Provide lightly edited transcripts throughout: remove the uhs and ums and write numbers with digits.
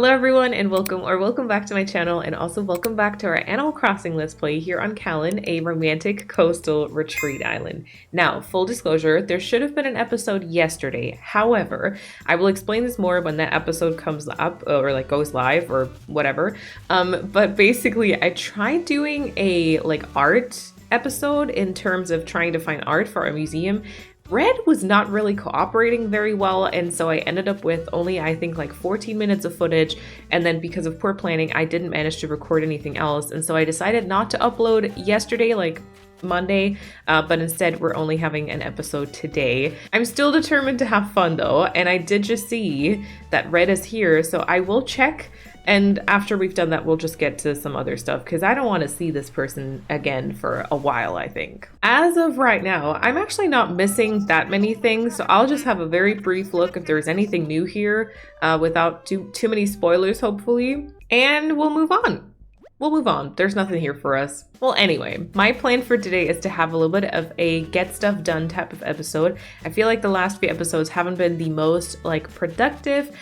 Hello everyone and welcome back to my channel, and also welcome back to our Animal Crossing Let's Play here on Kalon, a romantic coastal retreat island. Now, full disclosure, there should have been an episode yesterday. However, I will explain this more when that episode comes up or like goes live or whatever. But basically I tried doing a art episode in terms of trying to find art for our museum. Red was not really cooperating very well, and so I ended up with only, I think, like 14 minutes of footage, and then because of poor planning, I didn't manage to record anything else, and so I decided not to upload yesterday, like Monday, but instead we're only having an episode today. I'm still determined to have fun though, and I did just see that Red is here, so I will check. And after we've done that, we'll just get to some other stuff because I don't want to see this person again for a while, I think. As of right now, I'm actually not missing that many things, so I'll just have a very brief look if there's anything new here without too many spoilers, hopefully. And we'll move on. There's nothing here for us. Well, anyway, my plan for today is to have a little bit of a get stuff done type of episode. I feel like the last few episodes haven't been the most productive.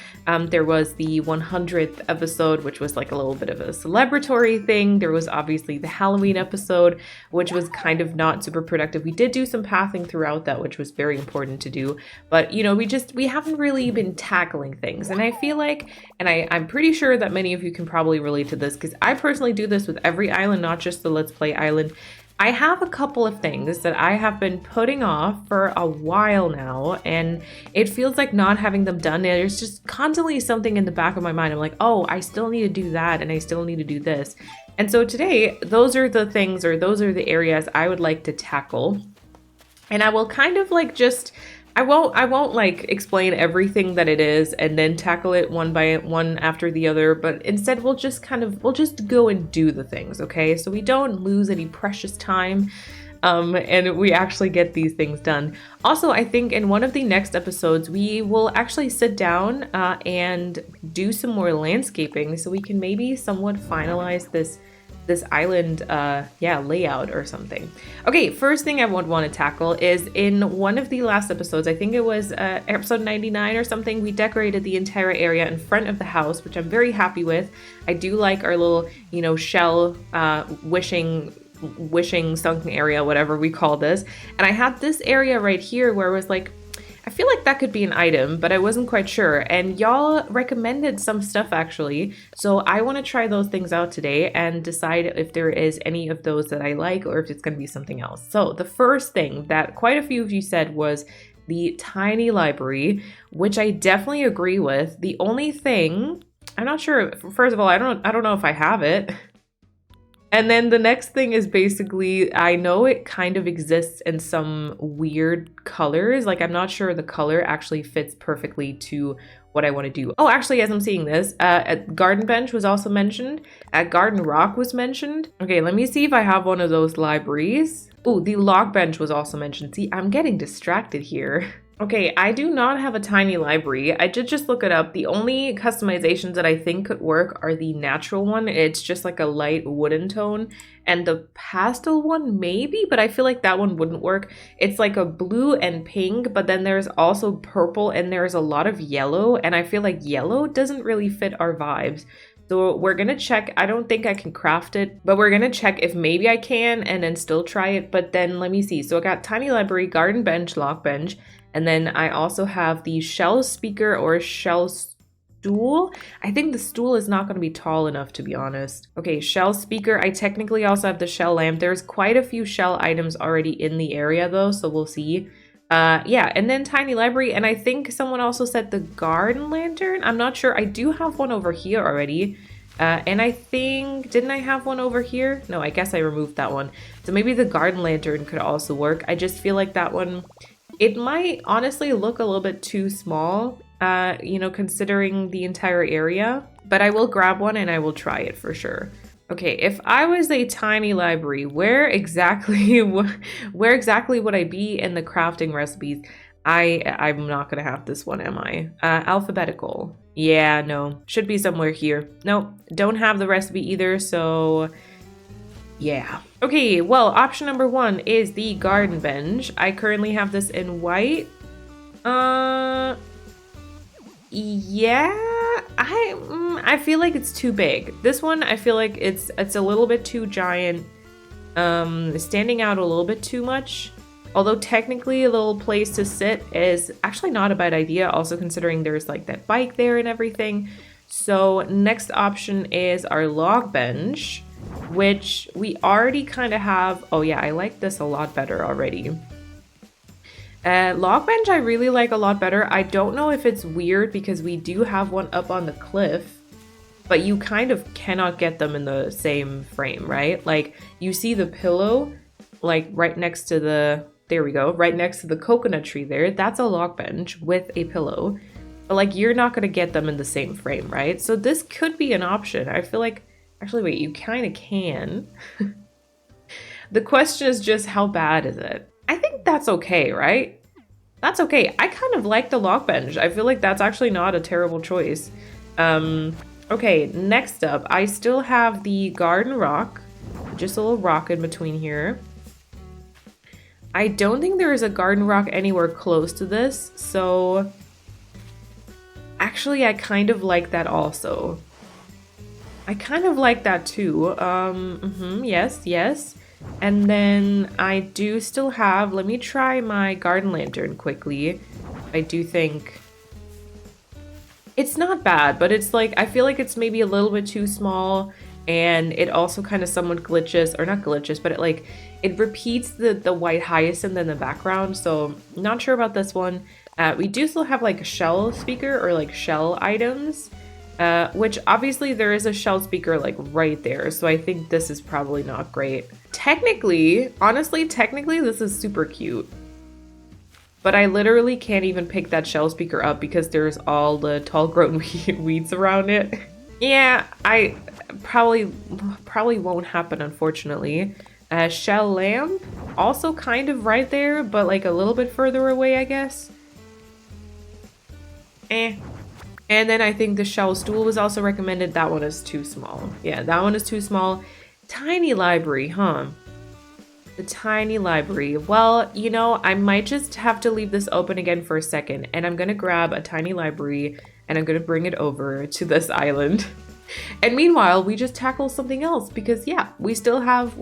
There was the 100th episode, which was like a little bit of a celebratory thing. There was obviously the Halloween episode, which was kind of not super productive. We did do some pathing throughout that, which was very important to do. But, you know, we haven't really been tackling things. And I feel like, and I'm pretty sure that many of you can probably relate to this because I personally do this with every island, not just the Let's Play island. I have a couple of things that I have been putting off for a while now, and it feels like not having them done. There's just constantly something in the back of my mind. I'm like, oh, I still need to do that, and I still need to do this. And so today, those are the things, or those are the areas I would like to tackle. And I will kind of I won't explain everything that it is and then tackle it one by one after the other, but instead we'll just go and do the things, okay? So we don't lose any precious time, and we actually get these things done. Also, I think in one of the next episodes, we will actually sit down and do some more landscaping so we can maybe somewhat finalize this island layout or something. Okay, first thing I would want to tackle is in one of the last episodes, I think it was episode 99 or something, we decorated the entire area in front of the house, which I'm very happy with. I do like our little, you know, shell wishing sunken area, whatever we call this. And I had this area right here where it was like, I feel like that could be an item, but I wasn't quite sure. And y'all recommended some stuff actually. So I want to try those things out today and decide if there is any of those that I like or if it's going to be something else. So the first thing that quite a few of you said was the tiny library, which I definitely agree with. The only thing, I'm not sure, first of all, I don't know if I have it. And then the next thing is basically, I know it kind of exists in some weird colors. Like, I'm not sure the color actually fits perfectly to what I want to do. Oh, actually, as I'm seeing this, Garden Bench was also mentioned. Garden Rock was mentioned. Okay, let me see if I have one of those libraries. Oh, the Log Bench was also mentioned. See, I'm getting distracted here. Okay, I do not have a tiny library. I did just look it up. The only customizations that I think could work are the natural one. It's just like a light wooden tone. And the pastel one, maybe, but I feel like that one wouldn't work. It's like a blue and pink, but then there's also purple and there's a lot of yellow. And I feel like yellow doesn't really fit our vibes. So we're gonna check. I don't think I can craft it, but we're gonna check if maybe I can and then still try it. But then let me see. So I got tiny library, garden bench, lock bench. And then I also have the shell speaker or shell stool. I think the stool is not going to be tall enough, to be honest. Okay, shell speaker. I technically also have the shell lamp. There's quite a few shell items already in the area though, so we'll see. Yeah, and then tiny library. And I think someone also said the garden lantern. I'm not sure. I do have one over here already. And I think, didn't I have one over here? No, I guess I removed that one. So maybe the garden lantern could also work. I just feel like that one, it might honestly look a little bit too small, you know, considering the entire area, but I will grab one and I will try it for sure. Okay, if I was a tiny library, where exactly would I be in the crafting recipes? I'm not gonna have this one, am I? Alphabetical. Yeah, no, should be somewhere here. Nope, don't have the recipe either, so yeah. Okay, well, option number one is the garden bench. I currently have this in white. Yeah, I feel like it's too big. This one, I feel like it's a little bit too giant, standing out a little bit too much. Although technically a little place to sit is actually not a bad idea, also considering there's like that bike there and everything. So next option is our log bench, which we already kind of have. Oh yeah, I like this a lot better already. Log bench I really like a lot better. I don't know if it's weird because we do have one up on the cliff, but you kind of cannot get them in the same frame, right? Like you see the pillow, like right next to the, there we go, right next to the coconut tree there. That's a log bench with a pillow. But like you're not going to get them in the same frame, right? So this could be an option. I feel like, actually wait, you kind of can. The question is just how bad is it? I think that's okay, right? That's okay. I kind of like the log bench. I feel like that's actually not a terrible choice. Okay, next up, I still have the garden rock. Just a little rock in between here. I don't think there is a garden rock anywhere close to this, so actually I kind of like that also. I kind of like that too. Yes, yes. And then I do still have, let me try my garden lantern quickly. I do think it's not bad, but it's like, I feel like it's maybe a little bit too small, and it also kind of somewhat glitches, or not glitches, but it repeats the white hyacinth in the background, so not sure about this one. We do still have like a shell speaker or like shell items, which obviously there is a shell speaker like right there, so I think this is probably not great. Technically, honestly, this is super cute. But I literally can't even pick that shell speaker up because there's all the tall grown weeds around it. Yeah, I probably won't happen, unfortunately. Shell lamp, also kind of right there, but like a little bit further away, I guess. And then I think the shell stool was also recommended. That one is too small. Yeah, that one is too small. Tiny library, huh? The tiny library. Well, you know, I might just have to leave this open again for a second, and I'm gonna grab a tiny library and I'm gonna bring it over to this island. And meanwhile, we just tackle something else because yeah, we still have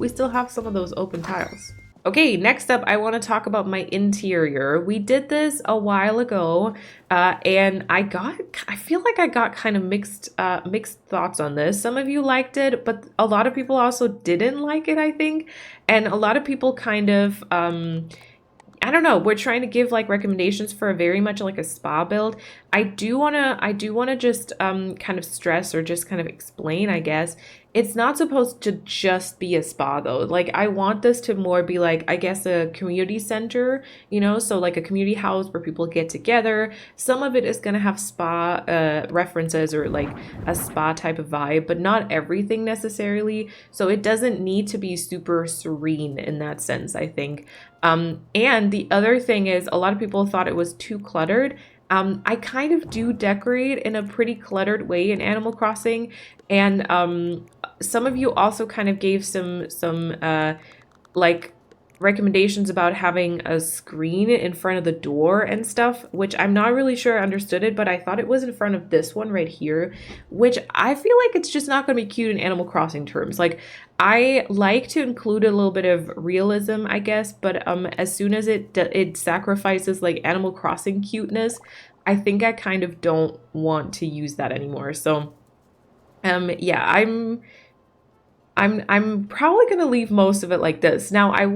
some of those open tiles. Okay, next up, I want to talk about my interior. We did this a while ago, and I feel like I got kind of mixed thoughts on this. Some of you liked it, but a lot of people also didn't like it, I think. And a lot of people kind of, I don't know, we're trying to give like recommendations for a very much like a spa build. I do wanna just kind of stress or just kind of explain, I guess. It's not supposed to just be a spa though. Like I want this to more be like, I guess, a community center, you know, so like a community house where people get together. Some of it is gonna have spa references or like a spa type of vibe, but not everything necessarily. So it doesn't need to be super serene in that sense, I think. And the other thing is, a lot of people thought it was too cluttered. I kind of do decorate in a pretty cluttered way in Animal Crossing, and some of you also kind of gave some like recommendations about having a screen in front of the door and stuff, which I'm not really sure I understood it, but I thought it was in front of this one right here, which I feel like it's just not going to be cute in Animal Crossing terms. Like I like to include a little bit of realism, I guess, but as soon as it sacrifices like Animal Crossing cuteness, I think I kind of don't want to use that anymore. So yeah, I'm probably going to leave most of it like this. Now, I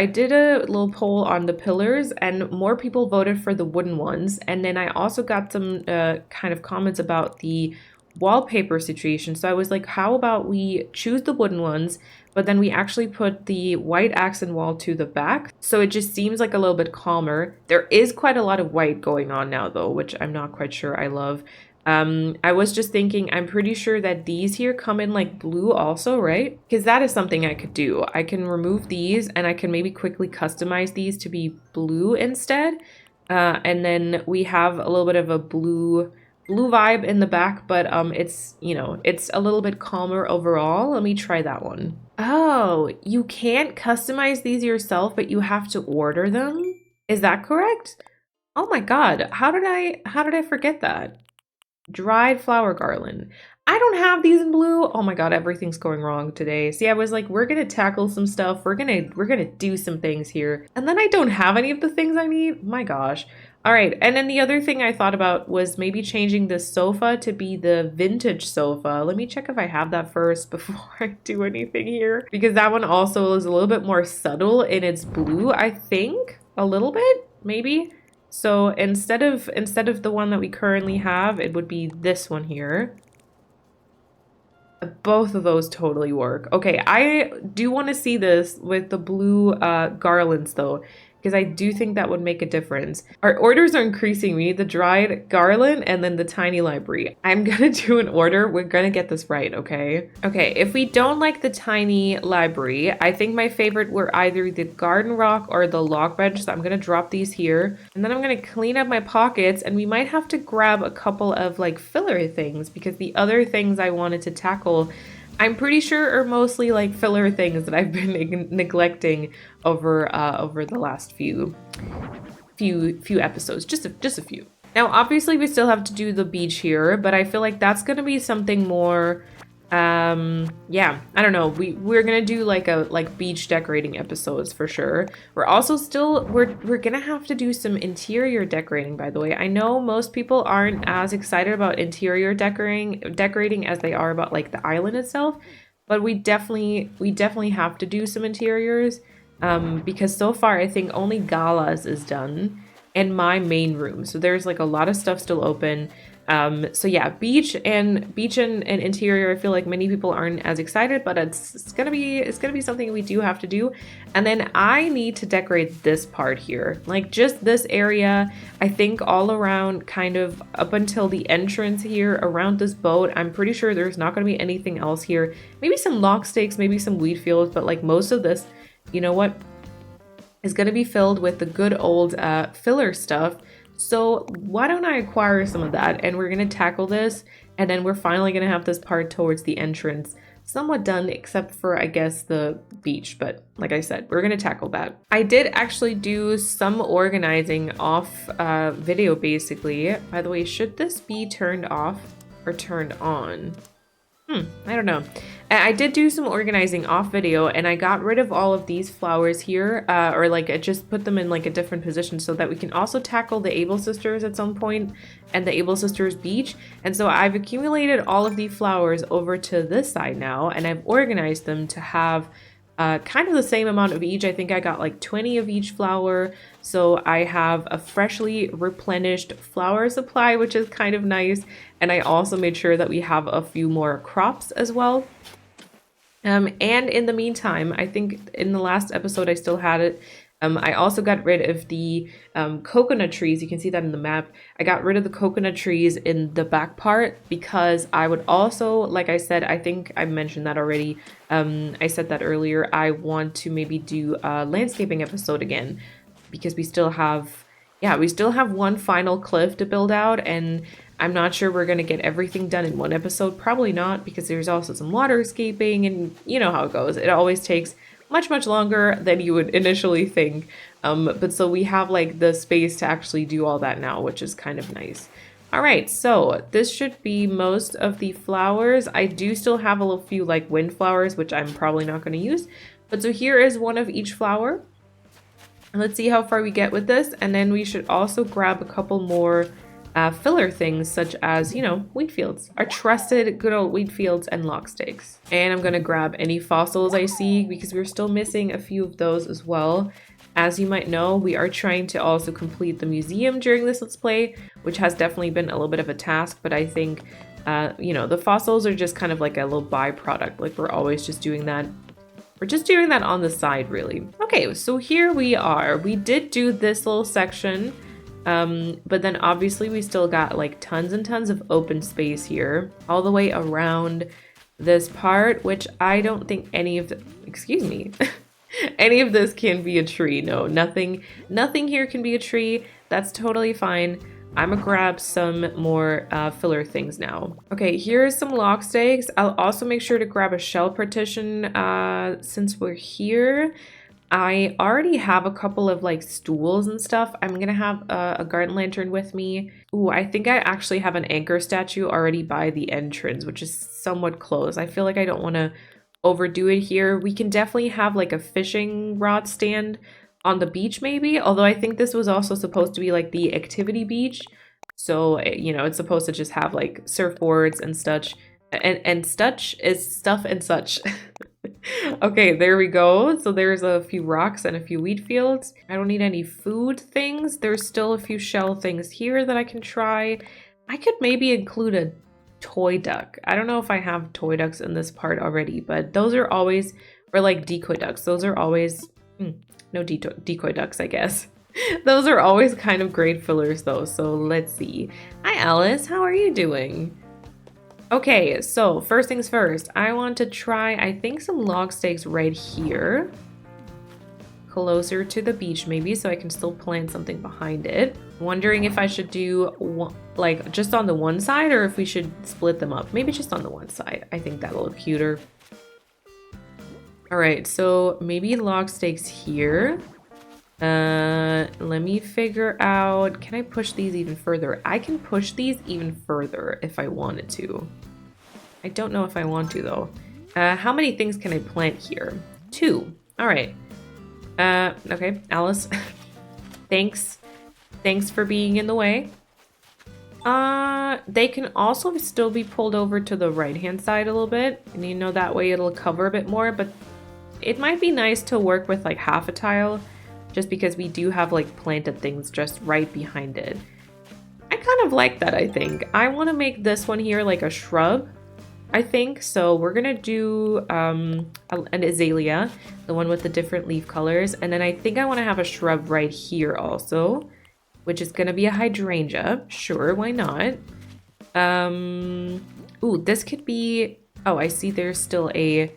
did a little poll on the pillars and more people voted for the wooden ones. And then I also got some kind of comments about the wallpaper situation. So I was like, how about we choose the wooden ones, but then we actually put the white accent wall to the back. So it just seems like a little bit calmer. There is quite a lot of white going on now though, which I'm not quite sure I love. I was just thinking, I'm pretty sure that these here come in like blue also, right? Because that is something I could do. I can remove these and I can maybe quickly customize these to be blue instead. And then we have a little bit of a blue vibe in the back, but it's, you know, it's a little bit calmer overall. Let me try that one. Oh, you can't customize these yourself, but you have to order them? Is that correct? Oh my God, how did I forget that? dried flower garland. I don't have these in blue. Oh my god, everything's going wrong today. See, I was like, we're gonna tackle some stuff. We're gonna do some things here. And then I don't have any of the things I need. My gosh. All right, and then the other thing I thought about was maybe changing this sofa to be the vintage sofa. Let me check if I have that first before I do anything here. Because that one also is a little bit more subtle in its blue, I think. A little bit, maybe. So instead of the one that we currently have, it would be this one here. Both of those totally work. Okay, I do want to see this with the blue garlands though, because I do think that would make a difference. Our orders are increasing. We need the dried garland and then the tiny library. I'm gonna do an order. We're gonna get this right, okay? Okay, if we don't like the tiny library, I think my favorite were either the garden rock or the log bench. So I'm gonna drop these here. And then I'm gonna clean up my pockets, and we might have to grab a couple of like filler things, because the other things I wanted to tackle I'm pretty sure are mostly like filler things that I've been neglecting over the last few episodes, just a few. Now, obviously, we still have to do the beach here, but I feel like that's gonna be something more. Yeah, I don't know. We're gonna do like beach decorating episodes for sure. We're also still we're gonna have to do some interior decorating, by the way. I know most people aren't as excited about interior decorating as they are about like the island itself, but we definitely have to do some interiors because so far I think only Gala's is done and my main room. So there's like a lot of stuff still open. So yeah, beach and interior, I feel like many people aren't as excited, but it's gonna be something we do have to do. And then I need to decorate this part here, like just this area. I think all around, kind of up until the entrance here around this boat. I'm pretty sure there's not gonna be anything else here. Maybe some lock stakes, maybe some wheat fields, but like most of this, you know what, is gonna be filled with the good old filler stuff. So why don't I acquire some of that, and we're going to tackle this, and then we're finally going to have this part towards the entrance somewhat done, except for, I guess, the beach. But like I said, we're going to tackle that. I did actually do some organizing off video, basically. By the way, should this be turned off or turned on? I don't know. I did do some organizing off video, and I got rid of all of these flowers here, or like I just put them in like a different position so that we can also tackle the Able Sisters at some point and the Able Sisters beach. And so I've accumulated all of the flowers over to this side now, and I've organized them to have kind of the same amount of each. I think I got like 20 of each flower. So I have a freshly replenished flower supply, which is kind of nice. And I also made sure that we have a few more crops as well. And in the meantime, I think in the last episode I still had it. I also got rid of the coconut trees. You can see that in the map. I got rid of the coconut trees in the back part because I would also, like I said, I think I mentioned that already. I said that earlier. I want to maybe do a landscaping episode again because we still have one final cliff to build out, and I'm not sure we're going to get everything done in one episode. Probably not, because there's also some water escaping, and you know how it goes. It always takes much longer than you would initially think. But so we have like the space to actually do all that now, which is kind of nice. All right, so this should be most of the flowers. I do still have a few like wind flowers, which I'm probably not going to use. But so here is one of each flower. Let's see how far we get with this. And then we should also grab a couple more filler things, such as, you know, wheat fields, our trusted good old wheat fields and lock stakes. And I'm gonna grab any fossils I see because we're still missing a few of those as well. As you might know, we are trying to also complete the museum during this Let's Play, which has definitely been a little bit of a task, but I think, you know, the fossils are just kind of like a little byproduct. Like we're always just doing that. We're just doing that on the side, really. Okay, so here we are. We did do this little section. But then obviously we still got like tons and tons of open space here all the way around this part, which I don't think any of any of this can be a tree. No, nothing here can be a tree. That's totally fine. I'm gonna grab some more filler things now. Okay, here's some lock stakes. I'll also make sure to grab a shell partition since we're here. I already have a couple of like stools and stuff. I'm gonna have a garden lantern with me. Ooh, I think I actually have an anchor statue already by the entrance, which is somewhat close. I feel like I don't want to overdo it here. We can definitely have like a fishing rod stand on the beach maybe, although I think this was also supposed to be like the activity beach. So, you know, it's supposed to just have like surfboards and such. And such is stuff and such. Okay, there we go. So there's a few rocks and a few wheat fields. I don't need any food things. There's still a few shell things here that I can try. I could maybe include a toy duck. I don't know if I have toy ducks in this part already, but those are always, or like decoy ducks. Those are always, no decoy ducks, I guess. Those are always kind of great fillers though. So let's see. Hi Alice, how are you doing? Okay, so first things first, I want to try, I think, some log stakes right here. Closer to the beach maybe, so I can still plant something behind it. Wondering if I should do, like, just on the one side or if we should split them up. Maybe just on the one side. I think that'll look cuter. Alright, so maybe log stakes here. Let me figure out, can I push these even further? I can push these even further if I wanted to. I don't know if I want to though. How many things can I plant here? 2. All right. Okay, Alice. Thanks for being in the way. They can also still be pulled over to the right-hand side a little bit. And you know, that way it'll cover a bit more, but it might be nice to work with like half a tile, just because we do have like planted things just right behind it. I kind of like that, I think. I want to make this one here like a shrub, I think. So we're gonna do an azalea, the one with the different leaf colors. And then I think I want to have a shrub right here also, which is gonna be a hydrangea. Sure, why not? Ooh, this could be, oh, I see there's still a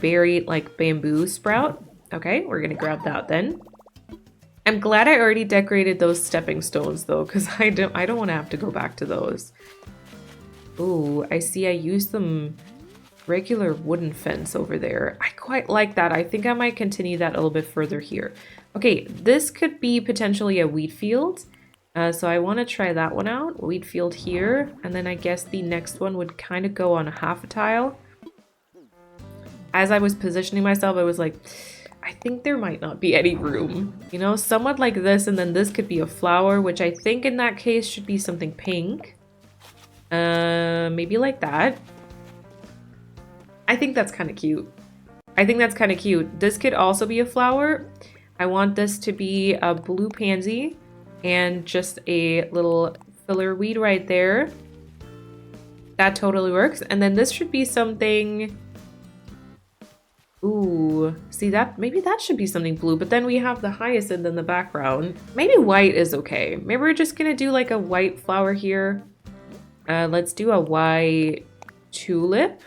buried like bamboo sprout. Okay, we're gonna grab that then. I'm glad I already decorated those stepping stones though, because I don't want to have to go back to those. Ooh, I see I used some regular wooden fence over there. I quite like that. I think I might continue that a little bit further here. Okay, this could be potentially a wheat field. So I want to try that one out. Wheat field here. And then I guess the next one would kind of go on a half a tile. As I was positioning myself, I was like, I think there might not be any room, you know, somewhat like this, and then this could be a flower, which I think in that case should be something pink. Maybe like that. I think that's kind of cute. This could also be a flower. I want this to be a blue pansy and just a little filler weed right there. That totally works. And then this should be something... Ooh, see that? Maybe that should be something blue, but then we have the hyacinth in the background. Maybe white is okay. Maybe we're just gonna do like a white flower here. Let's do a white tulip.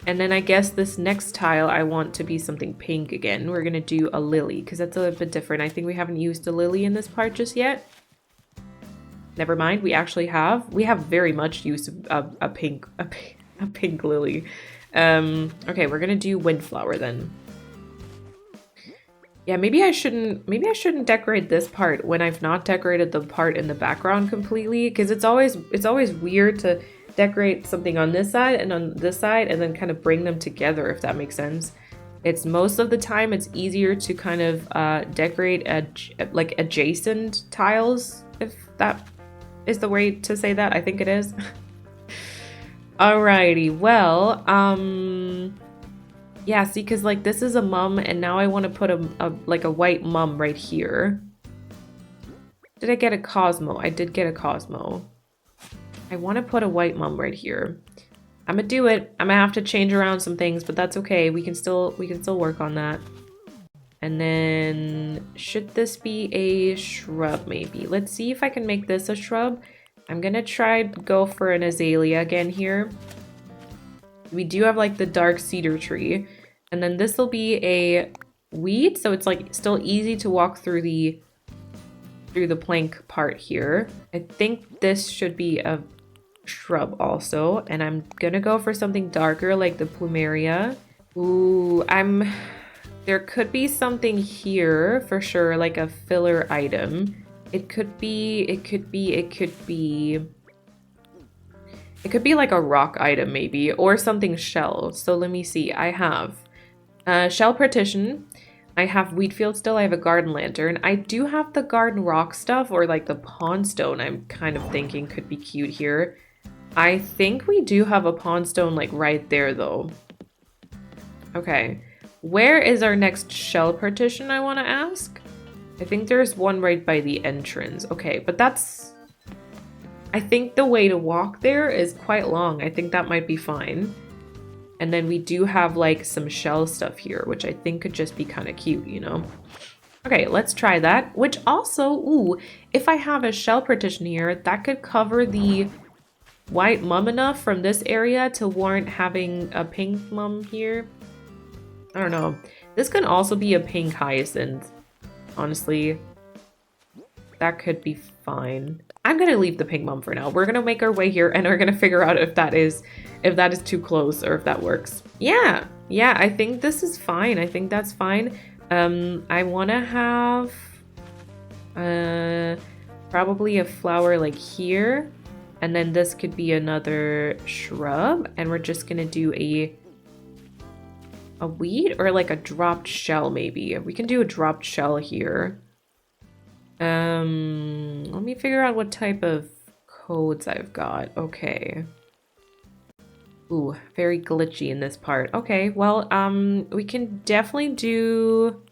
And then I guess this next tile I want to be something pink again. We're gonna do a lily, because that's a little bit different. I think we haven't used a lily in this part just yet. Never mind, we actually have. We have very much use of a pink lily. Okay, we're gonna do windflower then. Yeah, maybe I shouldn't decorate this part when I've not decorated the part in the background completely, because it's always weird to decorate something on this side and on this side and then kind of bring them together, if that makes sense. It's most of the time it's easier to kind of decorate like adjacent tiles, if that is the way to say that. I think it is. Alrighty, well, yeah, see, because like this is a mum, and now I want to put like a white mum right here. Did I get a Cosmo? I did get a Cosmo. I want to put a white mum right here. I'm gonna do it. I'm gonna have to change around some things, but that's okay. We can still work on that. And then should this be a shrub maybe? Let's see if I can make this a shrub. I'm gonna try to go for an azalea again here. We do have like the dark cedar tree, and then this will be a weed, so it's like still easy to walk through the plank part here. I think this should be a shrub also, and I'm gonna go for something darker like the plumeria. Ooh, I'm There could be something here for sure, like a filler item. It could be like a rock item maybe, or something shell. So let me see. I have shell partition. I have wheat field still. I have a garden lantern. I do have the garden rock stuff, or like the pond stone. I'm kind of thinking could be cute here. I think we do have a pond stone like right there though. Okay. Where is our next shell partition, I want to ask? I think there's one right by the entrance. Okay, but that's... I think the way to walk there is quite long. I think that might be fine. And then we do have like some shell stuff here, which I think could just be kind of cute, you know? Okay, let's try that. Which also, ooh, if I have a shell partition here, that could cover the white mum enough from this area to warrant having a pink mum here. I don't know. This can also be a pink hyacinth. Honestly, that could be fine. I'm gonna leave the pink mum for now. We're gonna make our way here and we're gonna figure out if that is too close or if that works. Yeah, I think this is fine. I think that's fine. I wanna have probably a flower like here, and then this could be another shrub, and we're just gonna do a weed or like a dropped shell maybe. We can do a dropped shell here. Let me figure out what type of codes I've got. Okay. Ooh, very glitchy in this part. Okay, well, we can definitely do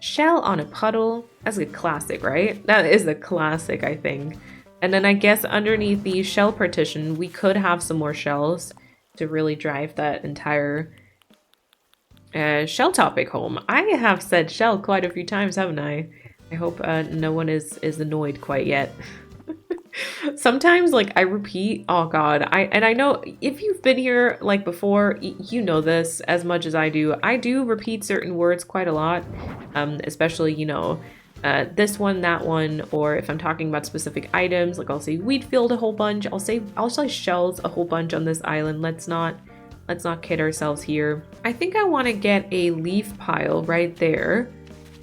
shell on a puddle. That's a classic, right? That is a classic, I think. And then I guess underneath the shell partition, we could have some more shells to really drive that entire shell topic home. I have said shell quite a few times, haven't I? I hope no one is annoyed quite yet. Sometimes, like, I repeat, oh god, I know if you've been here, like, before, you know this as much as I do. I do repeat certain words quite a lot, especially, you know, this one, that one, or if I'm talking about specific items, like I'll say wheat field a whole bunch, I'll say shells a whole bunch on this island. Let's not kid ourselves here. I think I want to get a leaf pile right there,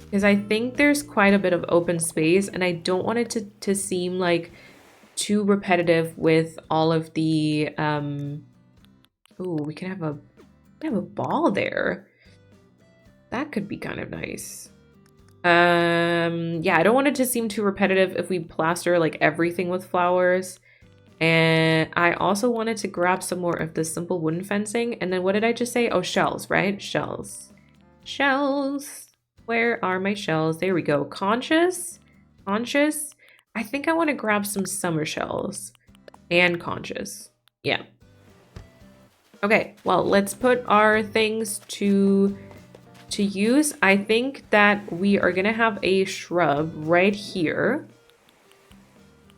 because I think there's quite a bit of open space, and I don't want it to seem like too repetitive with all of the ooh, we can have a ball there. That could be kind of nice. Yeah, I don't want it to seem too repetitive if we plaster like everything with flowers. And I also wanted to grab some more of the simple wooden fencing. And then what did I just say? Oh, shells, right? Shells. Shells. Where are my shells? There we go. Conscious. I think I want to grab some summer shells. And conscious. Yeah. Okay, well, let's put our things to use. I think that we are going to have a shrub right here.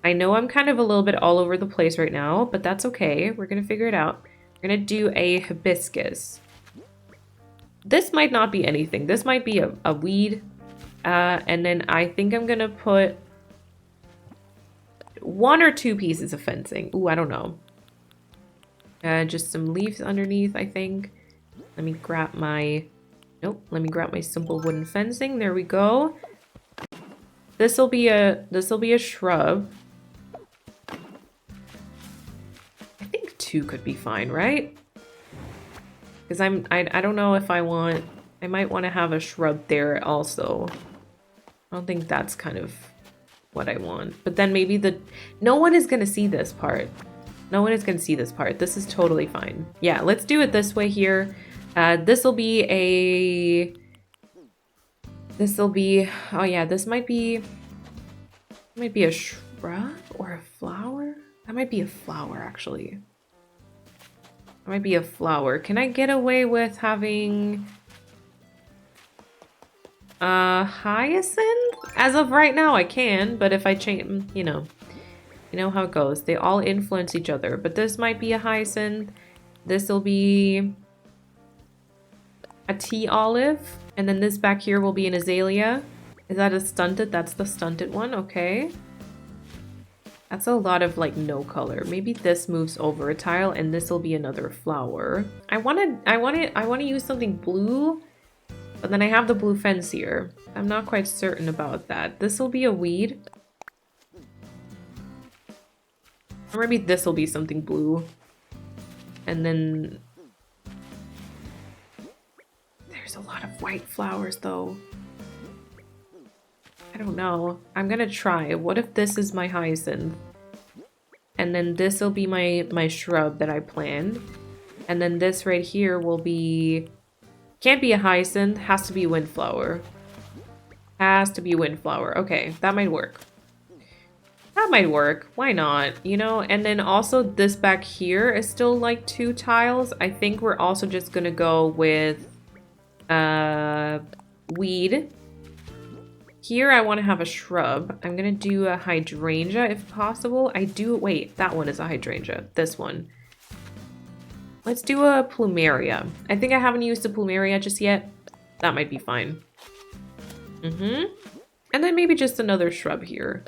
I know I'm kind of a little bit all over the place right now, but that's okay. We're going to figure it out. We're going to do a hibiscus. This might not be anything. This might be a weed. And then I think I'm going to put 1 or 2 pieces of fencing. Ooh, I don't know. Just some leaves underneath, I think. Let me grab my... Nope, let me grab my simple wooden fencing. There we go. This'll be a shrub. I think 2 could be fine, right? Because I don't know if I might want to have a shrub there also. I don't think that's kind of what I want. But then maybe no one is gonna see this part. No one is gonna see this part. This is totally fine. Yeah, let's do it this way here. This'll be, oh yeah, this might be a shrub or a flower? That might be a flower, actually. That might be a flower. Can I get away with having a hyacinth? As of right now, I can, but if I change, you know how it goes. They all influence each other, but this might be a hyacinth. This'll be a tea olive, and then this back here will be an azalea. Is that a stunted? That's the stunted one. Okay. That's a lot of like no color. Maybe this moves over a tile, and this will be another flower. I want to use something blue But then I have the blue fence here. I'm not quite certain about that. This will be a weed. Or maybe this will be something blue. And then... There's a lot of white flowers, though. I don't know. I'm gonna try. What if this is my hyacinth? And then this will be my shrub that I planned. And then this right here will be... Can't be a hyacinth. Has to be a windflower. Has to be a windflower. Okay, that might work. That might work. Why not? You know, and then also this back here is still like 2 tiles. I think we're also just gonna go with weed. Here I want to have a shrub. I'm gonna do a hydrangea if possible. Wait, that one is a hydrangea. This one. Let's do a plumeria. I think I haven't used a plumeria just yet. That might be fine. And then maybe just another shrub here.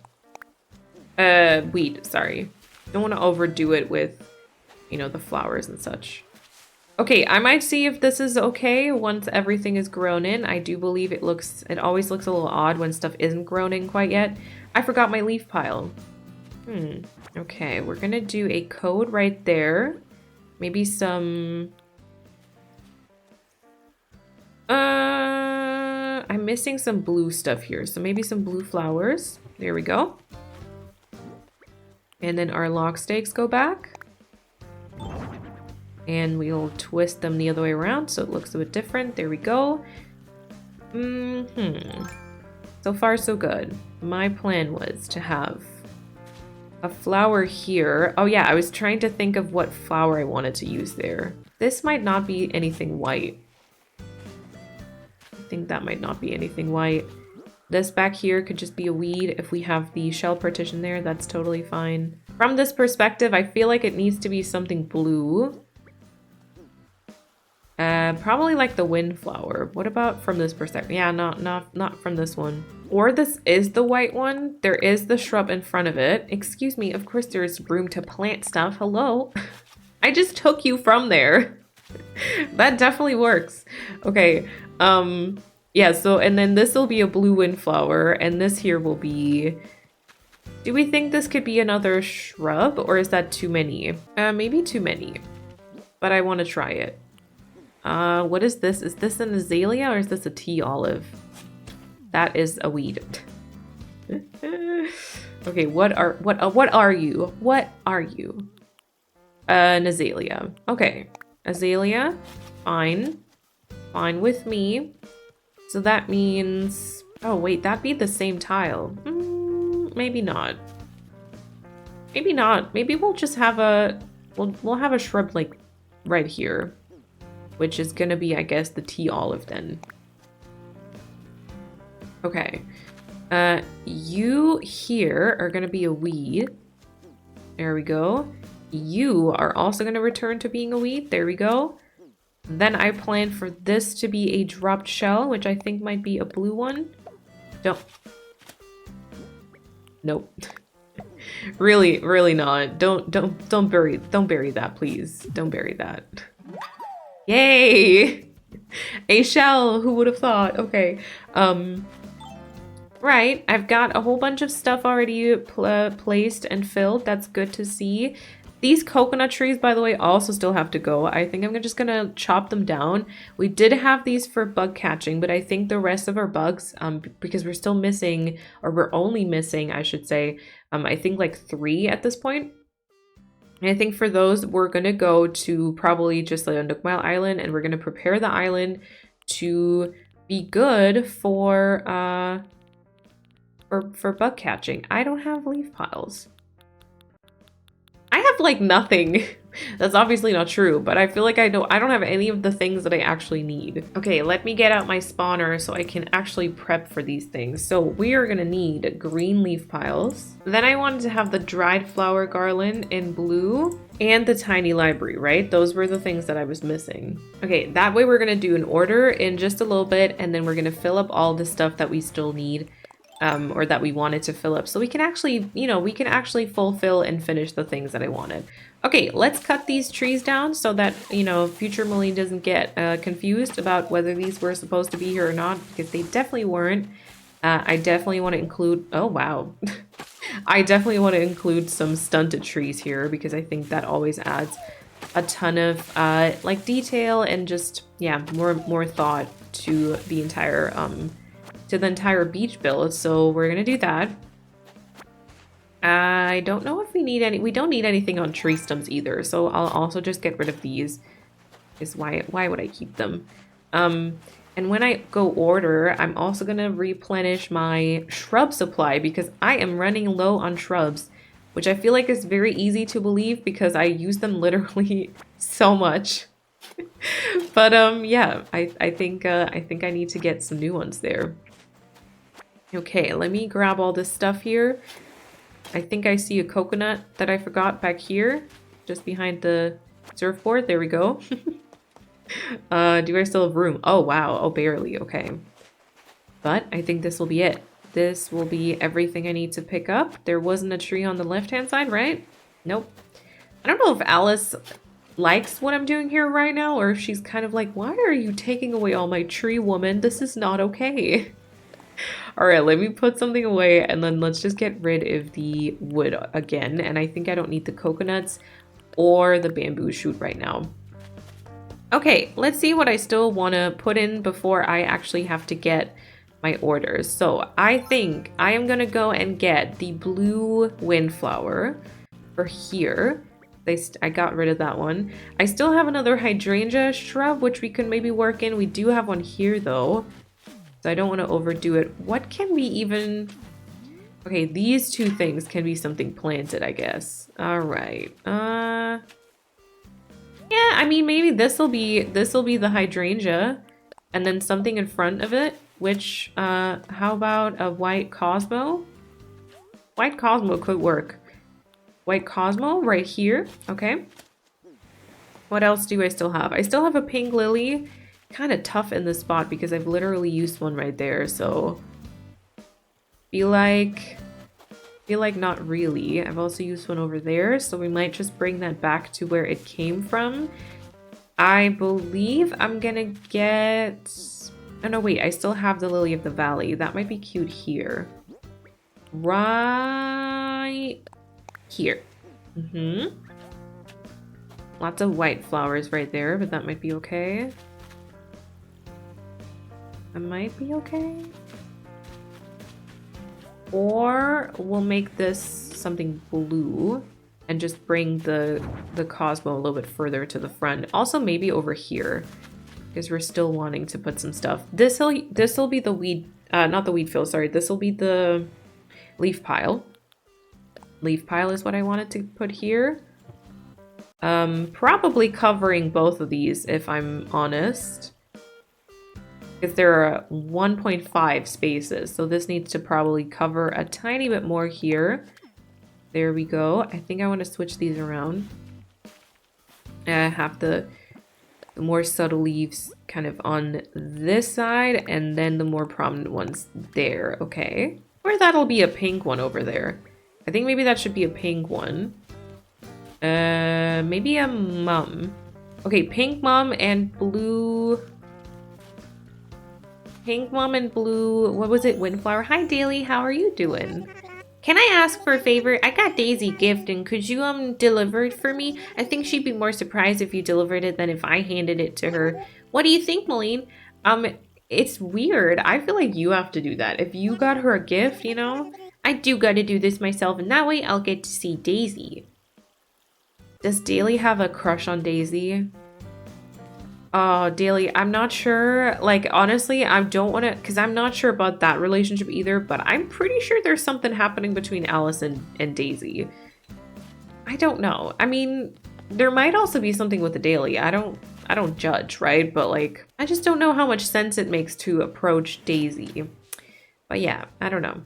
Weed, sorry. Don't want to overdo it with, you know, the flowers and such. Okay, I might see if this is okay once everything is grown in. I do believe it always looks a little odd when stuff isn't grown in quite yet. I forgot my leaf pile. Okay, we're gonna do a code right there. Maybe some... I'm missing some blue stuff here, so maybe some blue flowers. There we go. And then our lock stakes go back. And we'll twist them the other way around so it looks a bit different. There we go. So far, so good. My plan was to have a flower here. Oh yeah, I was trying to think of what flower I wanted to use there. This might not be anything white. I think that might not be anything white. This back here could just be a weed. If we have the shell partition there, that's totally fine. From this perspective, I feel like it needs to be something blue. Probably like the windflower. What about from this perspective? Yeah, not from this one. Or this is the white one. There is the shrub in front of it. Excuse me, of course there's room to plant stuff. Hello? I just took you from there. That definitely works. Okay, yeah, so, and then this will be a blue windflower, and this here will be... Do we think this could be another shrub, or is that too many? Maybe too many. But I want to try it. What is this? Is this an azalea, or is this a tea olive? That is a weed. Okay, what are you? What are you? An azalea. Okay, azalea. Fine. Fine with me. So that means... Oh, wait, that'd be the same tile. Maybe not. Maybe not. Maybe we'll just have a... We'll have a shrub, like, right here. Which is gonna be, I guess, the tea olive then. Okay. You here are gonna be a weed. There we go. You are also gonna return to being a weed. There we go. Then I plan for this to be a dropped shell, which I think might be a blue one. Nope. Really, really not. Don't bury that, please. Don't bury that. Yay! A shell, who would have thought? Okay. Right, I've got a whole bunch of stuff already placed and filled. That's good to see. These coconut trees, by the way, also still have to go. I think I'm just gonna chop them down. We did have these for bug catching, but I think the rest of our bugs, because we're still missing, or we're only missing, I should say, I think like 3 at this point. And I think for those, we're gonna go to probably just like a Nook Mile Island, and we're gonna prepare the island to be good for bug catching. I don't have leaf piles. I have like nothing. That's obviously not true, but I feel like I don't have any of the things that I actually need. Okay, let me get out my spawner so I can actually prep for these things. So we are gonna need green leaf piles. Then I wanted to have the dried flower garland in blue and the tiny library, right? Those were the things that I was missing. Okay, that way we're gonna do an order in just a little bit, and then we're gonna fill up all the stuff that we still need. Or that we wanted to fill up, so we can actually, you know, we can actually fulfill and finish the things that I wanted. Okay, let's cut these trees down so that, you know, future Moline doesn't get confused about whether these were supposed to be here or not, because they definitely weren't. I definitely want to include, oh wow. I definitely want to include some stunted trees here because I think that always adds a ton of like detail and just, yeah, more thought to the entire beach build. So we're gonna do that. I don't know if we need any, we don't need anything on tree stumps either, so I'll also just get rid of these. Is why would I keep them? And when I go order, I'm also gonna replenish my shrub supply because I am running low on shrubs, which I feel like is very easy to believe because I use them literally so much. But yeah, I think I need to get some new ones there. Okay, let me grab all this stuff here. I think I see a coconut that I forgot back here, just behind the surfboard. There we go. Do I still have room? Oh, wow. Oh, barely. Okay. But I think this will be it. This will be everything I need to pick up. There wasn't a tree on the left-hand side, right? Nope. I don't know if Alice likes what I'm doing here right now, or if she's kind of like, why are you taking away all my tree, woman? This is not okay. All right, let me put something away and then let's just get rid of the wood again. And I think I don't need the coconuts or the bamboo shoot right now. Okay, let's see what I still want to put in before I actually have to get my orders. So I think I am going to go and get the blue windflower for here. I got rid of that one. I still have another hydrangea shrub, which we can maybe work in. We do have one here though. So I don't want to overdo it. What can we even... Okay, these two things can be something planted, I guess. All right. Yeah, I mean, maybe this'll be the hydrangea and then something in front of it, which how about a white Cosmo? White Cosmo could work. White Cosmo right here. Okay. What else do I still have? I still have a pink lily. Kind of tough in this spot because I've literally used one right there, so feel like not really. I've also used one over there, so we might just bring that back to where it came from. I believe I'm gonna get... Oh no, wait, I still have the Lily of the Valley. That might be cute here. Right here. Lots of white flowers right there, but that might be okay. That might be okay. Or we'll make this something blue and just bring the Cosmo a little bit further to the front. Also maybe over here because we're still wanting to put some stuff. This'll be the weed, not the weed fill, sorry. This'll be the leaf pile. Leaf pile is what I wanted to put here. Probably covering both of these if I'm honest. Because there are 1.5 spaces, so this needs to probably cover a tiny bit more here. There we go. I think I want to switch these around. I have the more subtle leaves kind of on this side, and then the more prominent ones there. Okay. Or that'll be a pink one over there. I think maybe that should be a pink one. Maybe a mum. Okay, pink mum and blue... Pink mom and blue, what was it, windflower? Hi Daily, how are you doing? Can I ask for a favor? I got Daisy gift and could you deliver it for me? I think she'd be more surprised if you delivered it than if I handed it to her. What do you think, Moline? It's weird. I feel like you have to do that. If you got her a gift, you know? I do gotta do this myself and that way I'll get to see Daisy. Does Daily have a crush on Daisy? Oh, Daily, I'm not sure. Like, honestly, I don't want to, because I'm not sure about that relationship either, but I'm pretty sure there's something happening between Alice and Daisy. I don't know. I mean, there might also be something with the Daily. I don't judge, right? But like, I just don't know how much sense it makes to approach Daisy. But yeah, I don't know.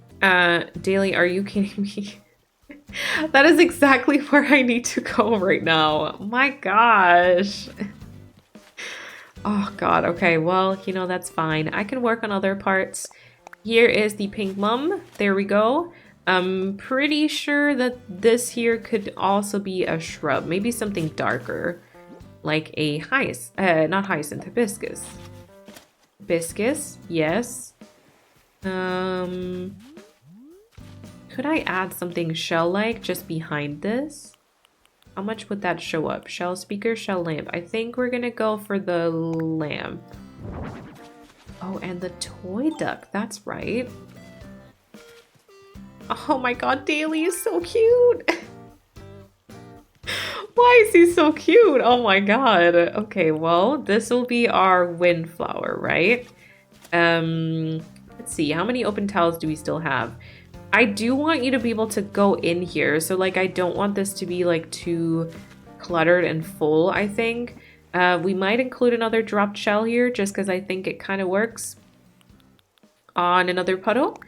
Daily, are you kidding me? That is exactly where I need to go right now. My gosh. Oh god, okay, well, you know, that's fine. I can work on other parts. Here is the pink mum. There we go. I'm pretty sure that this here could also be a shrub. Maybe something darker. Like a not hyacinth, hibiscus. Hibiscus, yes. Could I add something shell-like just behind this? How much would that show up? Shell speaker, shell lamp. I think we're gonna go for the lamp. Oh, and the toy duck, that's right. Oh my god, Daly is so cute! Why is he so cute? Oh my god. Okay, well, this will be our windflower, right? Let's see, how many open tiles do we still have? I do want you to be able to go in here, so like I don't want this to be like too cluttered and full, I think. We might include another dropped shell here just because I think it kind of works on another puddle.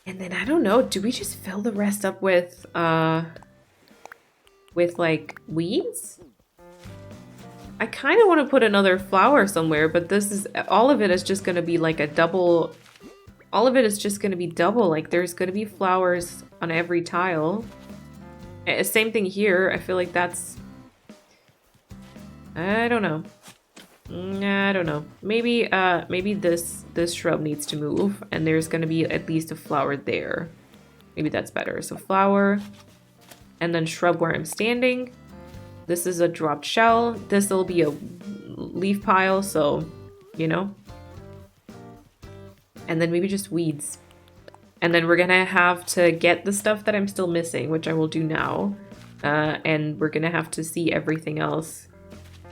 And then I don't know, do we just fill the rest up with like weeds? I kind of want to put another flower somewhere, but this is all of it is just going to be like a double. All of it is just going to be double. Like there's going to be flowers on every tile. Same thing here. I feel like that's. I don't know. I don't know. Maybe maybe this shrub needs to move, and there's going to be at least a flower there. Maybe that's better. So flower, and then shrub where I'm standing. This is a dropped shell. This will be a leaf pile, so, you know. And then maybe just weeds. And then we're gonna have to get the stuff that I'm still missing, which I will do now. And we're gonna have to see everything else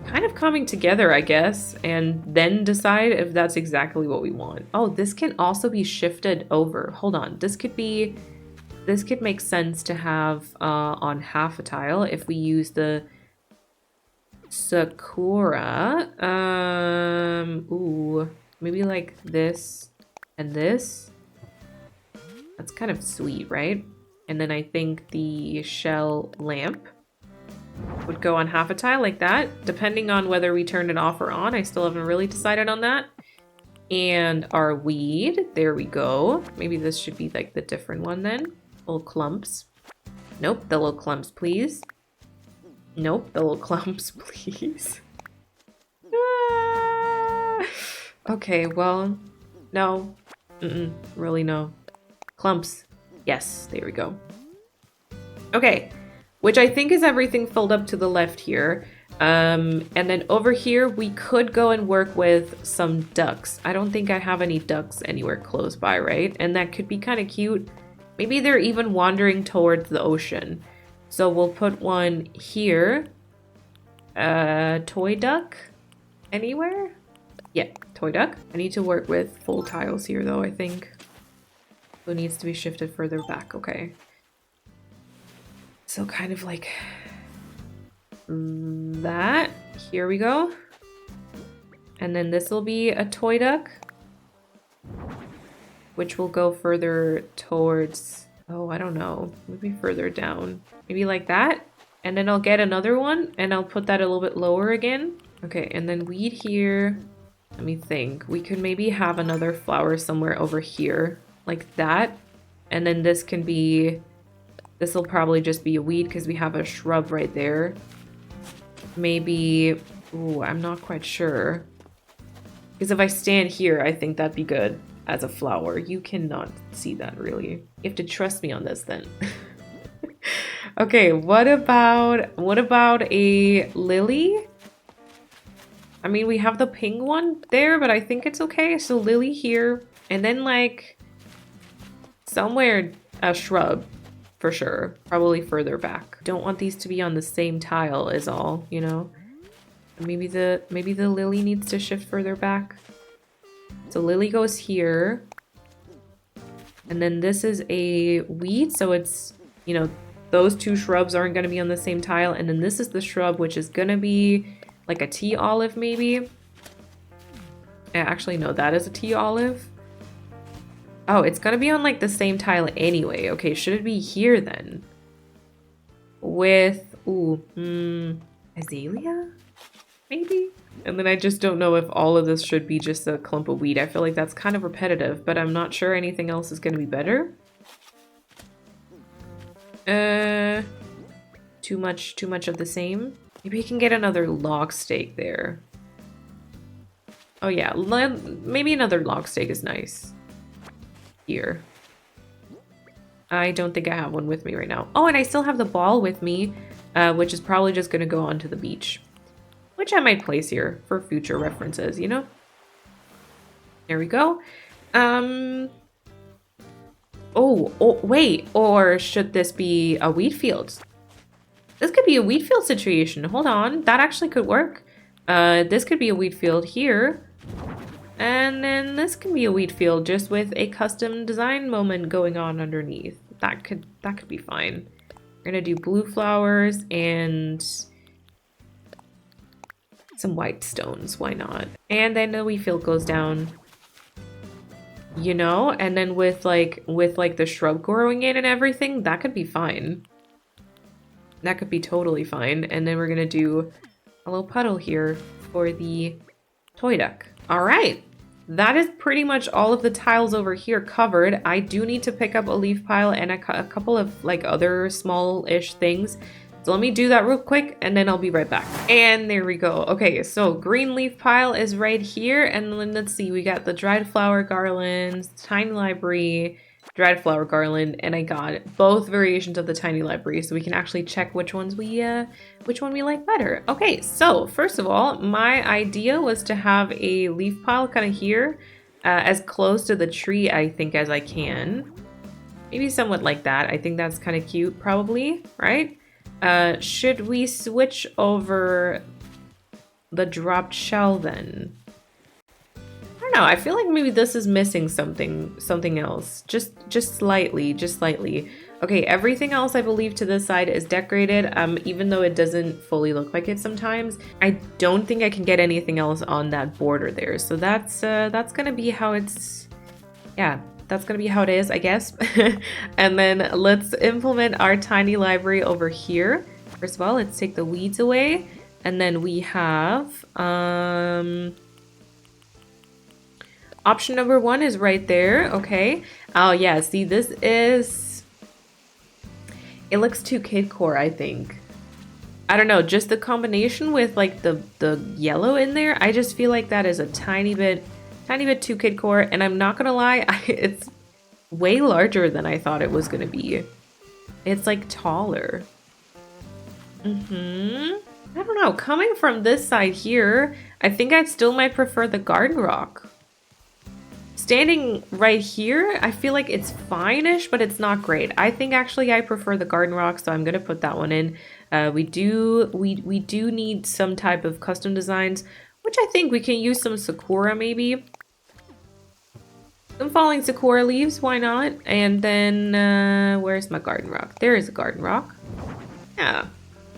kind of coming together, I guess, and then decide if that's exactly what we want. Oh, this can also be shifted over. Hold on, this could make sense to have on half a tile if we use the Sakura. Ooh, maybe like this and this. That's kind of sweet, right? And then I think the shell lamp would go on half a tile like that, depending on whether we turn it off or on. I still haven't really decided on that. And our weed, there we go. Maybe this should be like the different one then. Little clumps. Nope, the little clumps, please. Nope, the little clumps, please. Ah! Okay, well, no. Really no. Clumps. Yes, there we go. Okay, which I think is everything filled up to the left here. And then over here, we could go and work with some ducks. I don't think I have any ducks anywhere close by, right? And that could be kind of cute. Maybe they're even wandering towards the ocean. So we'll put one here. Toy duck? Anywhere? Yeah, toy duck. I need to work with full tiles here though, I think. So it needs to be shifted further back, okay. So kind of like that. Here we go. And then this will be a toy duck, which will go further towards, oh, I don't know, maybe further down. Maybe like that. And then I'll get another one and I'll put that a little bit lower again. Okay, and then weed here. Let me think. We could maybe have another flower somewhere over here, like that. And then this can be, this will probably just be a weed because we have a shrub right there. Maybe, ooh, I'm not quite sure. Because if I stand here, I think that'd be good as a flower. You cannot see that really. You have to trust me on this then. Okay, what about a lily? I mean, we have the pink one there, but I think it's okay. So lily here, and then like somewhere a shrub for sure, probably further back. Don't want these to be on the same tile is all, you know. Maybe the lily needs to shift further back. So lily goes here. And then this is a weed, so it's, you know, those two shrubs aren't going to be on the same tile. And then this is the shrub, which is going to be like a tea olive, maybe. Actually, no, that is a tea olive. Oh, it's going to be on like the same tile anyway. Okay, should it be here then? With, ooh, azalea? maybe? And then I just don't know if all of this should be just a clump of weed. I feel like that's kind of repetitive, but I'm not sure anything else is going to be better. Too much of the same. Maybe we can get another log steak there. Oh yeah, maybe another log steak is nice. Here. I don't think I have one with me right now. Oh, and I still have the ball with me, which is probably just going to go onto the beach. Which I might place here for future references, you know? There we go. Oh, wait. Or should this be a wheat field? This could be a wheat field situation. Hold on. That actually could work. This could be a wheat field here. And then this can be a wheat field just with a custom design moment going on underneath. That could be fine. We're gonna do blue flowers and some white stones. Why not? And then the wheat field goes down. You know, and then with like the shrub growing in and everything, that could be fine. That could be totally fine. And then we're gonna do a little puddle here for the toy duck. All right, that is pretty much all of the tiles over here covered. I do need to pick up a leaf pile and a couple of like other small-ish things. So let me do that real quick and then I'll be right back. And there we go. Okay, so green leaf pile is right here. And then let's see, we got the dried flower garlands, tiny library, dried flower garland, and I got both variations of the tiny library, so we can actually check which one we like better. Okay, so first of all, my idea was to have a leaf pile kind of here, as close to the tree I think as I can. Maybe somewhat like that. I think that's kind of cute, probably, right? Should we switch over the dropped shell then? I don't know. I feel like maybe this is missing something else. Just slightly. Okay, everything else I believe to this side is decorated, even though it doesn't fully look like it sometimes. I don't think I can get anything else on that border there. So that's gonna be how it's, yeah. That's gonna be how it is, I guess. And then let's implement our tiny library over here. First of all, let's take the weeds away. And then we have, option number 1 is right there, okay. Oh yeah, see this is, it looks too kidcore, I think. I don't know, just the combination with like the yellow in there, I just feel like that is a tiny bit too kidcore, and I'm not gonna lie, it's way larger than I thought it was gonna be. It's like taller. I don't know, coming from this side here, I think I still might prefer the garden rock. Standing right here, I feel like it's fine-ish, but it's not great. I think actually I prefer the garden rock, so I'm gonna put that one in. We do need some type of custom designs, which I think we can use some sakura maybe. Some falling sakura leaves, why not? And then, where's my garden rock? There is a garden rock. Yeah,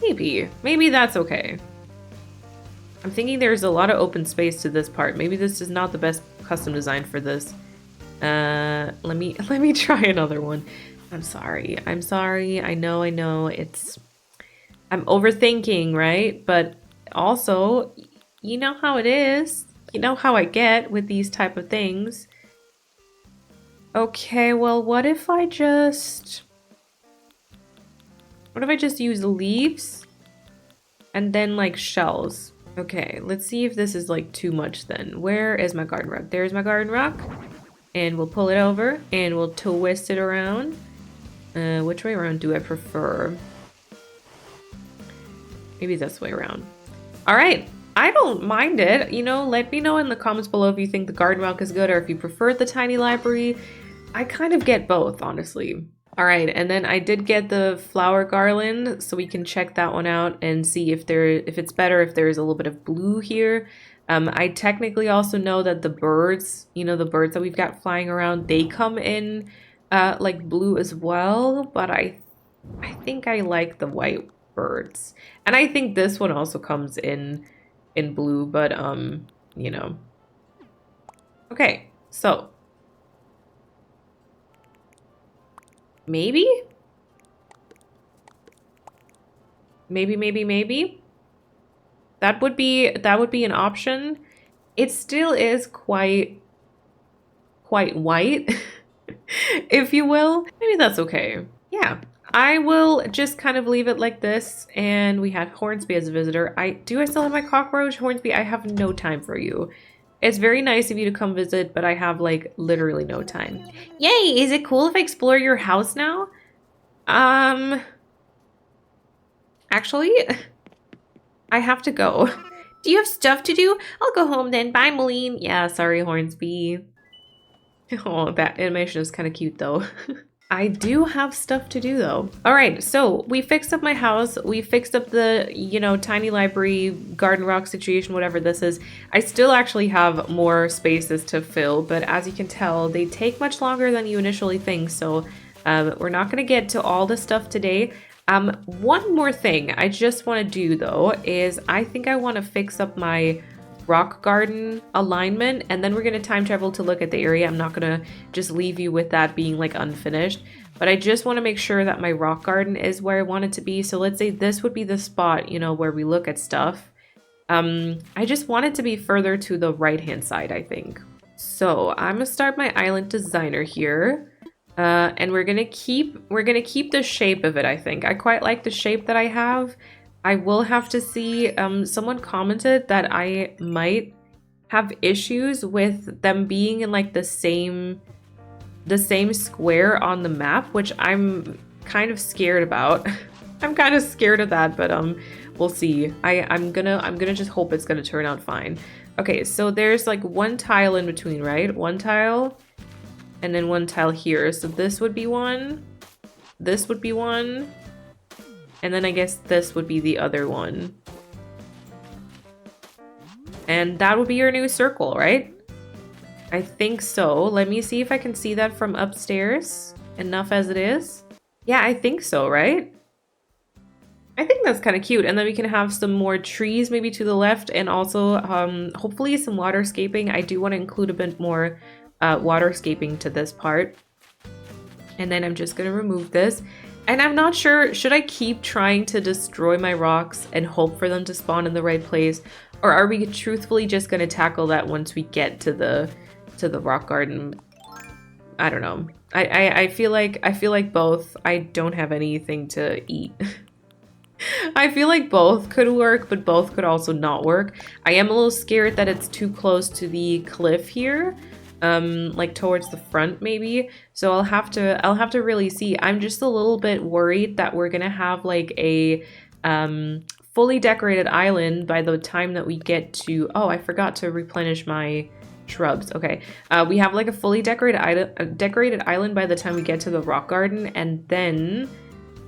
maybe that's okay. I'm thinking there's a lot of open space to this part. Maybe this is not the best custom design for this. Let me try another one. I'm sorry. I know. I'm overthinking, right? But also, you know how it is. You know how I get with these type of things. Okay, well, what if I just use the leaves and then like shells? Okay, let's see if this is like too much then. Where is my garden rock? There's my garden rock. And we'll pull it over and we'll twist it around. Which way around do I prefer? Maybe this way around. All right, I don't mind it. You know, let me know in the comments below if you think the garden rock is good or if you prefer the tiny library. I kind of get both, honestly. All right, and then I did get the flower garland, so we can check that one out and see if it's better if there's a little bit of blue here. I technically also know that the birds, you know, the birds that we've got flying around, they come in like blue as well, but I think I like the white birds. And I think this one also comes in blue, but you know. Okay, so maybe? Maybe. That would be an option. It still is quite white, if you will. Maybe that's okay. Yeah, I will just kind of leave it like this. And we have Hornsby as a visitor. I still have my cockroach? Hornsby, I have no time for you. It's very nice of you to come visit, but I have like literally no time. Yay! Is it cool if I explore your house now? Actually, I have to go. Do you have stuff to do? I'll go home then. Bye, Moline. Yeah, sorry, Hornsby. Oh, that animation is kind of cute though. I do have stuff to do though. All right, so we fixed up my house. We fixed up the, you know, tiny library, garden rock situation, whatever this is. I still actually have more spaces to fill, but as you can tell, they take much longer than you initially think. So we're not gonna get to all the stuff today. One more thing I just want to do though is I think I want to fix up my rock garden alignment, and then we're going to time travel to look at the area. I'm not going to just leave you with that being like unfinished, but I just want to make sure that my rock garden is where I want it to be. So let's say this would be the spot, you know, where we look at stuff. I just want it to be further to the right hand side, I think. So I'm gonna start my island designer here. And we're gonna keep the shape of it, I think. I quite like the shape that I have. I will have to see, someone commented that I might have issues with them being in like the same square on the map, which I'm kind of scared about. I'm kind of scared of that, but we'll see. I'm gonna just hope it's gonna turn out fine. Okay, so there's like one tile in between, right? One tile. And then one tile here. So this would be one. This would be one. And then I guess this would be the other one. And that would be your new circle, right? I think so. Let me see if I can see that from upstairs. Enough as it is. Yeah, I think so, right? I think that's kind of cute. And then we can have some more trees maybe to the left. And also hopefully some waterscaping. I do want to include a bit more waterscaping to this part. And then I'm just going to remove this. And I'm not sure, should I keep trying to destroy my rocks and hope for them to spawn in the right place? Or are we truthfully just going to tackle that once we get to the rock garden? I don't know. I feel like both. I don't have anything to eat. I feel like both could work, but both could also not work. I am a little scared that it's too close to the cliff here. Like towards the front maybe. So I'll have to really see. I'm just a little bit worried that we're gonna have like a fully decorated island by the time that we get to, oh, I forgot to replenish my shrubs. Okay, we have like a fully decorated island by the time we get to the rock garden, and then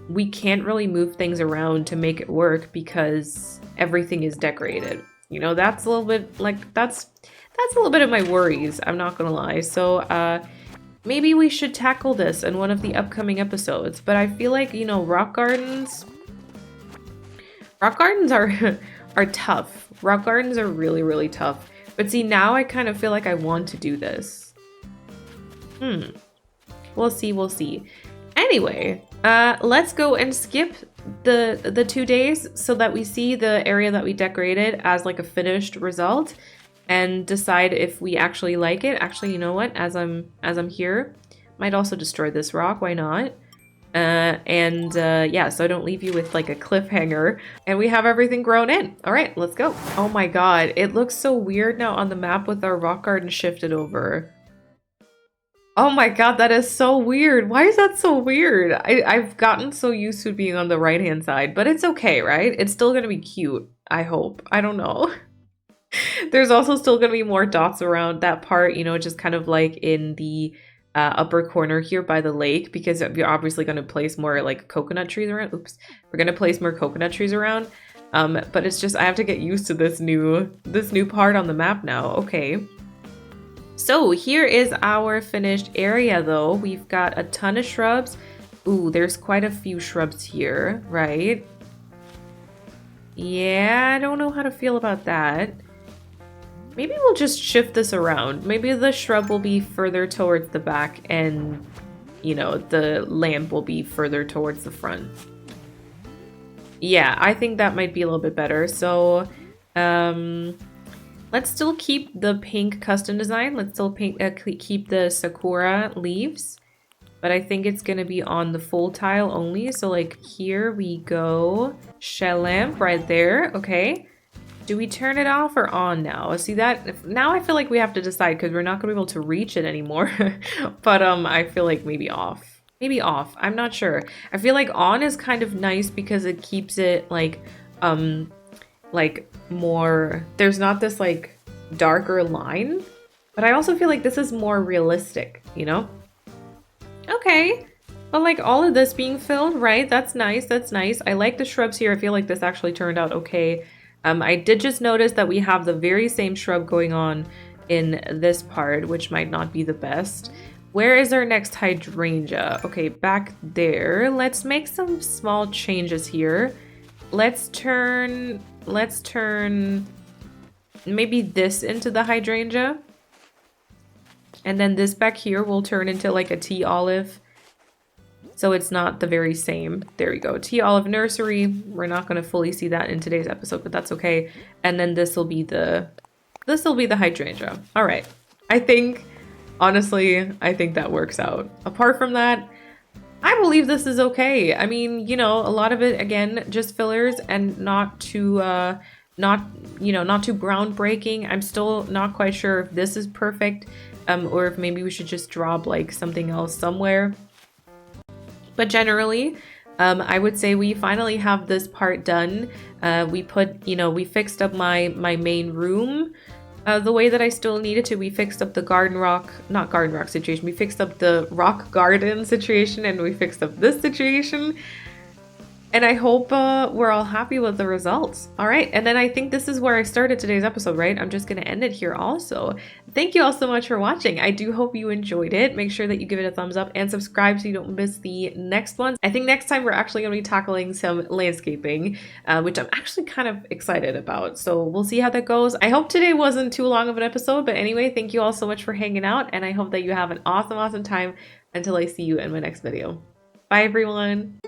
we can't really move things around to make it work because everything is decorated. You know, that's a little bit like that's a little bit of my worries, I'm not gonna lie. So maybe we should tackle this in one of the upcoming episodes. But I feel like, you know, rock gardens are tough. Rock gardens are really, really tough. But see, now I kind of feel like I want to do this. We'll see. Anyway, let's go and skip the 2 days so that we see the area that we decorated as like a finished result. And decide if we actually like it. Actually, you know what? As I'm here, might also destroy this rock. Why not? Yeah, so I don't leave you with like a cliffhanger. And we have everything grown in. All right, let's go. Oh my god, it looks so weird now on the map with our rock garden shifted over. Oh my god, that is so weird. Why is that so weird? I've gotten so used to being on the right-hand side, but it's okay, right? It's still gonna be cute, I hope. I don't know. There's also still going to be more dots around that part, you know, just kind of like in the upper corner here by the lake, because you're obviously going to place more like coconut trees around. Oops. We're going to place more coconut trees around. But it's just, I have to get used to this new part on the map now. Okay. So here is our finished area though. We've got a ton of shrubs. Ooh, there's quite a few shrubs here, right? Yeah, I don't know how to feel about that. Maybe we'll just shift this around. Maybe the shrub will be further towards the back and, you know, the lamp will be further towards the front. Yeah, I think that might be a little bit better. So Let's still keep the pink custom design. Let's still keep the sakura leaves. But I think it's going to be on the full tile only. So like here we go. Shell lamp right there. Okay. Do we turn it off or on now? See that? Now I feel like we have to decide because we're not going to be able to reach it anymore. But I feel like maybe off. Maybe off. I'm not sure. I feel like on is kind of nice because it keeps it like more, there's not this like darker line, but I also feel like this is more realistic, you know? Okay, but like all of this being filled, right? That's nice, that's nice. I like the shrubs here. I feel like this actually turned out okay. I did just notice that we have the very same shrub going on in this part, which might not be the best. Where is our next hydrangea? Okay, back there. Let's make some small changes here. Let's turn maybe this into the hydrangea. And then this back here will turn into like a tea olive. So it's not the very same. There we go. Tea olive nursery. We're not going to fully see that in today's episode, but that's okay. And then this will be the hydrangea. All right. Honestly, I think that works out. Apart from that, I believe this is okay. I mean, you know, a lot of it, again, just fillers and not too groundbreaking. I'm still not quite sure if this is perfect, or if maybe we should just drop like something else somewhere. But generally, I would say we finally have this part done. We fixed up my main room the way that I still needed to. We fixed up the not garden rock situation. We fixed up the rock garden situation, and we fixed up this situation. And I hope we're all happy with the results. All right, and then I think this is where I started today's episode, right? I'm just going to end it here also. Thank you all so much for watching. I do hope you enjoyed it. Make sure that you give it a thumbs up and subscribe so you don't miss the next ones. I think next time we're actually going to be tackling some landscaping, which I'm actually kind of excited about. So we'll see how that goes. I hope today wasn't too long of an episode, but anyway, thank you all so much for hanging out, and I hope that you have an awesome time until I see you in my next video. Bye, everyone.